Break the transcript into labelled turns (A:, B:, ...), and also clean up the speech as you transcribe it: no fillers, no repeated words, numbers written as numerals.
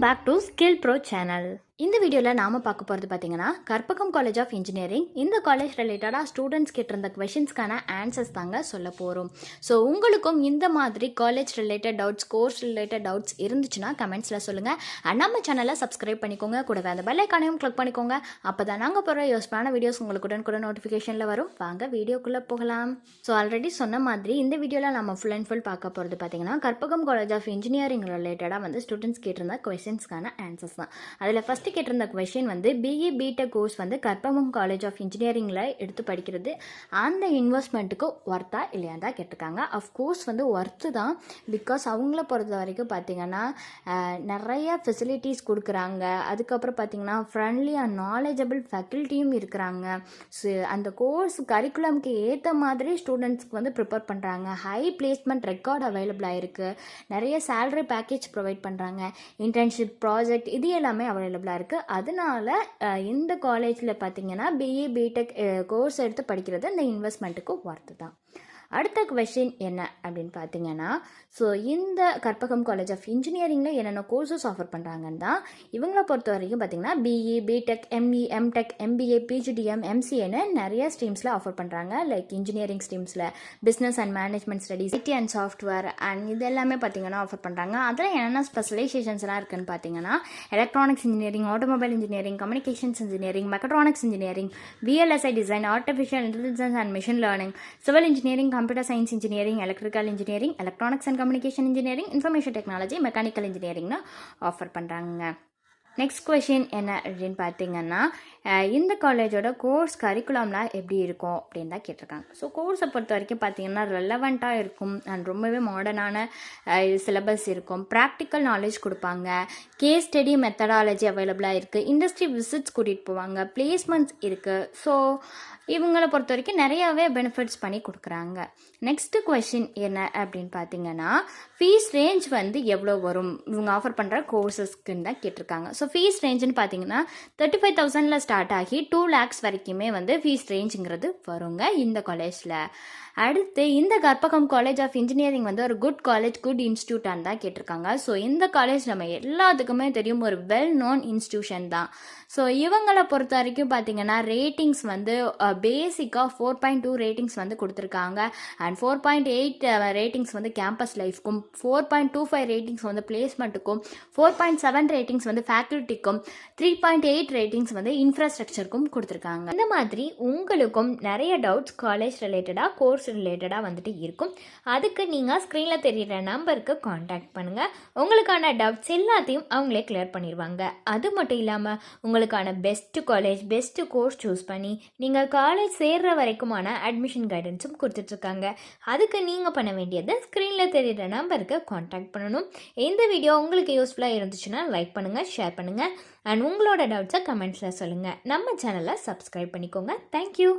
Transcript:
A: Back to skill bro channel. இந்த வீடியோவில் நாம் பார்க்க போகிறது பார்த்தீங்கன்னா கற்பகம் காலேஜ் ஆஃப் இன்ஜினியரிங். இந்த காலேஜ் ரிலேட்டடாக ஸ்டூடெண்ட்ஸ் கிட்ட இருந்த கொஷின்ஸ்க்கான ஆன்சர்ஸ் தாங்க சொல்ல போகிறோம். ஸோ உங்களுக்கும் இந்த மாதிரி college related doubts, course related doubts இருந்துச்சுன்னா கமெண்ட்ஸில் சொல்லுங்கள். அண்ட் நம்ம சேனலை சப்ஸ்கிரைப் பண்ணிக்கோங்க, கூடவே அந்த பெல் ஐக்கானையும் கிளிக் பண்ணிக்கோங்க. அப்போ தான் நாங்கள் போகிற யூஸ்ஃபுல்லான வீடியோஸ் உங்களுக்கு உடனுக்குடன் நோட்டிஃபிகேஷனில் வரும். வாங்க வீடியோக்குள்ளே போகலாம். ஸோ ஆல்ரெடி சொன்ன மாதிரி இந்த வீடியோவில் நம்ம ஃபுல் அண்ட் ஃபுல் பார்க்க போகிறது பார்த்தீங்கன்னா கற்பகம் காலேஜ் ஆஃப் இன்ஜினியரிங் ரிலேட்டடாக வந்து ஸ்டூடெண்ட்ஸ் கேட்டிருந்த கொஷின்ஸ்க்கான ஆன்சர்ஸ் தான். அதில் ஃபஸ்ட்டு கேட்டிருந்த கொஷின் வந்து பிஇ பிடெக் கோர்ஸ் வந்து கற்பகம் காலேஜ் ஆஃப் இன்ஜினியரிங்கில் எடுத்து படிக்கிறது அந்த இன்வெஸ்ட்மெண்ட்டுக்கு ஒர்த்தா இல்லையா தான் கேட்டிருக்காங்க. அஃப்கோர்ஸ் வந்து ஒர்த்து தான். பிகாஸ் அவங்கள பொறுத்த வரைக்கும் பார்த்திங்கன்னா நிறைய ஃபெசிலிட்டிஸ் கொடுக்குறாங்க. அதுக்கப்புறம் பார்த்திங்கன்னா ஃப்ரெண்ட்லி அண்ட் நாலேஜபிள் ஃபேக்கல்ட்டியும் இருக்கிறாங்க. ஸோ அந்த கோர்ஸ் கரிக்குலம்க்கு ஏற்ற மாதிரி ஸ்டூடெண்ட்ஸ்க்கு வந்து ப்ரிப்பேர் பண்ணுறாங்க. ஹை பிளேஸ்மெண்ட் ரெக்கார்ட் அவைலபிளாக இருக்குது. நிறைய சேலரி பேக்கேஜ் ப்ரொவைட் பண்ணுறாங்க. இன்டர்ன்ஷிப், ப்ராஜெக்ட் இது எல்லாமே அவைலபிளாக இருக்குது. அதனால இந்த காலேஜில் பார்த்தீங்கன்னா பிஇ பிடெக் கோர்ஸ் எடுத்து படிக்கிறது இந்த இன்வெஸ்ட்மெண்ட்டுக்கு ஒர்த்து தான். அடுத்த கொஷின் என்ன அப்படின்னு பார்த்தீங்கன்னா, ஸோ இந்த கற்பகம் காலேஜ் ஆஃப் இன்ஜினியரிங்கில் என்னென்ன கோர்சஸ் ஆஃபர் பண்ணுறாங்கன்னு தான். இவங்கள பொறுத்த வரைக்கும் பார்த்தீங்கன்னா BE BTech ME MTech MBA PGDM எம்சிஏன்னு நிறைய ஸ்ட்ரீம்ஸில் ஆஃபர் பண்ணுறாங்க. லைக் இன்ஜினியரிங் ஸ்ட்ரீம்ஸில் business and management studies, IT and software and இது எல்லாமே பார்த்தீங்கன்னா ஆஃபர் பண்ணுறாங்க. அதில் என்னென்ன ஸ்பெஷலைசேஷன்ஸ்லாம் இருக்குன்னு பார்த்தீங்கன்னா electronics engineering, automobile engineering, communications engineering, mechatronics engineering, VLSI design, artificial intelligence and machine learning, civil engineering, computer science engineering, electrical engineering, electronics and communication engineering, information technology, mechanical இன்ஜினியரிங்னு ஆஃபர் பண்ணுறாங்க. Next question என்ன அப்படின்னு பார்த்தீங்கன்னா, இந்த காலேஜோட course கரிக்குலம்லாம் எப்படி இருக்கும் அப்படின்னு தான் கேட்டிருக்காங்க. ஸோ கோர்ஸை பொறுத்த வரைக்கும் பார்த்தீங்கன்னா ரெலவெண்ட்டாக இருக்கும் அண்ட் ரொம்பவே மாடர்னான சிலபஸ் இருக்கும். ப்ராக்டிக்கல் நாலேஜ் கொடுப்பாங்க. கேஸ் ஸ்டடி மெத்தடாலஜி அவைலபிளாக இருக்குது. இண்டஸ்ட்ரி விசிட்ஸ் கூட்டிகிட்டு போவாங்க. பிளேஸ்மெண்ட்ஸ் இருக்குது. ஸோ இவங்களை பொறுத்த வரைக்கும் நிறையாவே பெனிஃபிட்ஸ் பண்ணி கொடுக்குறாங்க. நெக்ஸ்ட்டு கொஷின் என்ன அப்படின்னு பார்த்தீங்கன்னா, ஃபீஸ் ரேஞ்ச் வந்து எவ்வளோ வரும் இவங்க ஆஃபர் பண்ணுற கோர்சஸ்க்குன்னு தான் கேட்டிருக்காங்க. ஸோ ஃபீஸ் ரேஞ்சுன்னு பார்த்தீங்கன்னா 35,000 ஸ்டார்ட் ஆகி 2 lakhs வரைக்குமே வந்து ஃபீஸ் ரேஞ்சுங்கிறது வருங்க இந்த காலேஜில். அடுத்து இந்த கற்பகம் காலேஜ் ஆஃப் இன்ஜினியரிங் வந்து ஒரு குட் காலேஜ், குட் இன்ஸ்டியூட்டான்னு தான் கேட்டிருக்காங்க. ஸோ இந்த காலேஜ் நம்ம எல்லாத்துக்குமே தெரியும் ஒரு வெல் நோன் இன்ஸ்டியூஷன் தான். ஸோ இவங்களை பொறுத்த வரைக்கும் பார்த்தீங்கன்னா ரேட்டிங்ஸ் வந்து பேசிக்காக 4.2 ரேட்டிங்ஸ் வந்து கொடுத்துருக்காங்க. அண்ட் 4.8 ரேட்டிங்ஸ் வந்து கேம்பஸ் லைஃப்க்கும், 4.25 ரேட்டிங்ஸ் வந்து பிளேஸ்மெண்ட்டுக்கும், 4.7 ரேட்டிங்ஸ் வந்து ஃபேக்கல்ட்டிக்கும், 3.8 ரேட்டிங்ஸ் வந்து இன்ஃப்ராஸ்ட்ரக்சருக்கும் கொடுத்துருக்காங்க. இந்த மாதிரி உங்களுக்கும் நிறைய டவுட்ஸ் காலேஜ் ரிலேட்டடாக, கோர்ஸ் ரிலேட்டடாக வந்துட்டு இருக்கும். அதுக்கு நீங்கள் ஸ்க்ரீனில் தெரிகிற நம்பருக்கு காண்டாக்ட் பண்ணுங்கள். உங்களுக்கான டவுட்ஸ் எல்லாத்தையும் அவங்களே கிளியர் பண்ணிடுவாங்க. அது மட்டும் இல்லாமல் உங்களுக்கான best college, best course choose பண்ணி நீங்கள் காலேஜ் சேர்கிற வரைக்குமான அட்மிஷன் கைடன்ஸும் கொடுத்துட்ருக்காங்க. அதுக்கு நீங்கள் பண்ண வேண்டியது ஸ்க்ரீனில் தெரிகிற நம்பருக்கு காண்டாக்ட் பண்ணணும். இந்த வீடியோ உங்களுக்கு யூஸ்ஃபுல்லாக இருந்துச்சுன்னா லைக் பண்ணுங்கள், ஷேர் பண்ணுங்கள் அண்ட் உங்களோட டவுட்ஸை கமெண்ட்ஸில் சொல்லுங்கள். நம்ம சேனலை சப்ஸ்கிரைப் பண்ணிக்கோங்க. தேங்க்யூ.